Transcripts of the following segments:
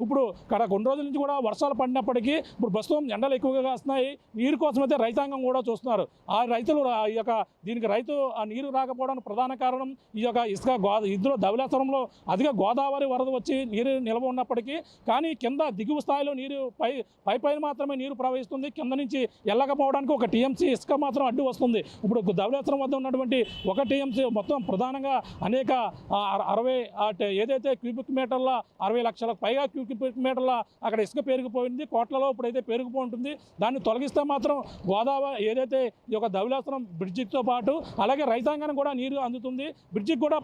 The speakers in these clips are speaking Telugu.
ఇప్పుడు కొన్ని రోజుల నుంచి కూడా వర్షాలు పడినప్పటికీ ఇప్పుడు ప్రస్తుతం ఎండలు ఎక్కువగా కాస్తున్నాయి. నీరు కోసం అయితే రైతాంగం కూడా చూస్తున్నారు. ఆ రైతులు ఈ యొక్క దీనికి ఆ నీరు రాకపోవడానికి ప్రధాన కారణం ఈ యొక్క ఇసుక ఇందులో ధవళేశ్వరంలో అధిక గోదావరి వరద వచ్చి నీరు నిల్వ ఉన్నప్పటికీ కానీ కింద దిగువ స్థాయిలో నీరు పైన మాత్రమే నీరు ప్రవహిస్తుంది. కింద నుంచి వెళ్ళకపోవడానికి ఒక టీఎంసీ ఇసుక మాత్రం అడ్డు వస్తుంది. ఇప్పుడు ధవళేశ్వరం వద్ద ఉన్నటువంటి ఒక టీఎంసీ మొత్తం ప్రధానంగా అనేక 60 ఏదైతే క్యూబిక్ మీటర్ల 60 లక్షలకు పైగా క్యూబిక్ మీటర్ల అక్కడ ఇసుక పెరిగిపోయింది. కోట్లలో ఇప్పుడైతే పెరిగిపోతుంది. దాన్ని తొలగిస్తే మాత్రం గోదావరి ఏదైతే ఈ యొక్క ధవళేశ్వరం బ్రిడ్జితో పాటు అలాగే రైతాంగానికి కూడా నీరు అందుతుంది. బ్రిడ్జికి కూడా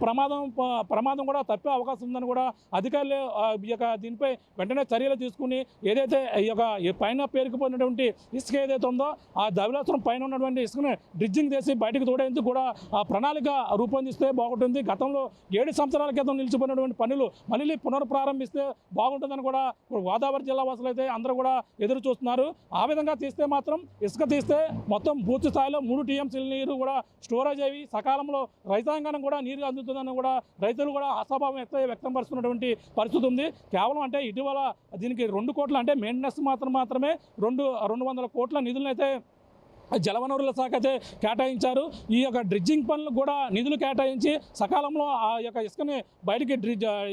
ప్రమాదం కూడా తప్పే అవకాశం ఉందని కూడా అధికారులు ఈ యొక్క దీనిపై వెంటనే చర్యలు తీసుకుని ఏదైతే ఈ యొక్క పైన పేరుకుపోయినటువంటి ఇసుక ఏదైతే ఉందో ఆ ధవళేశ్వరం పైన ఉన్నటువంటి ఇసుకను డ్రిడ్జింగ్ చేసి బయటకు తోడేందుకు కూడా ఆ ప్రణాళిక రూపొందిస్తే బాగుంటుంది. గతంలో 7 సంవత్సరాల క్రితం నిలిచిపోయినటువంటి పనులు మళ్ళీ పునఃప్రారంభిస్తే బాగుంటుందని కూడా గోదావరి జిల్లా వాసులు అయితే అందరూ కూడా ఎదురు చూస్తున్నారు. ఆ విధంగా తీస్తే మాత్రం ఇసుక తీస్తే మొత్తం పూర్తి స్థాయిలో 3 టీఎంసీల నీరు కూడా స్టోరేజ్ అయ్యి సకాలంలో రైతాంగానికి కూడా నీరు అందుతుందని కూడా రైతులు కూడా ఆశాభావం వ్యక్తం పరుస్తున్నటువంటి పరిస్థితి ఉంది. కేవలం అంటే ఇటీవల దీనికి 2 కోట్ల అంటే మెయింటెనెన్స్ మాత్రమే 200 కోట్ల నిధులను అయితే జలవనరుల శాఖ అయితే కేటాయించారు. ఈ యొక్క డ్రిడ్జింగ్ పనులు కూడా నిధులు కేటాయించి సకాలంలో ఆ యొక్క ఇసుకని బయటికి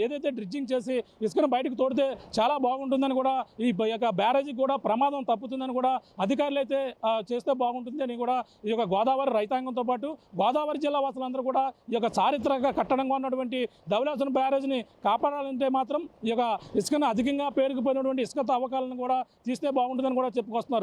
ఏదైతే డ్రిడ్జింగ్ చేసి ఇసుకను బయటకు తోడితే చాలా బాగుంటుందని కూడా ఈ యొక్క బ్యారేజీకి కూడా ప్రమాదం తప్పుతుందని కూడా అధికారులు అయితే చేస్తే బాగుంటుంది అని కూడా ఈ యొక్క గోదావరి రైతాంగంతో పాటు గోదావరి జిల్లా వాసులందరూ కూడా ఈ యొక్క చారిత్రక కట్టడంగా ఉన్నటువంటి ధవళేశ్వరం బ్యారేజ్ని కాపాడాలంటే మాత్రం ఈ యొక్క ఇసుకను అధికంగా పేరుకుపోయినటువంటి ఇసుక తవ్వకాలను కూడా తీస్తే బాగుంటుందని కూడా చెప్పుకొస్తున్నారు.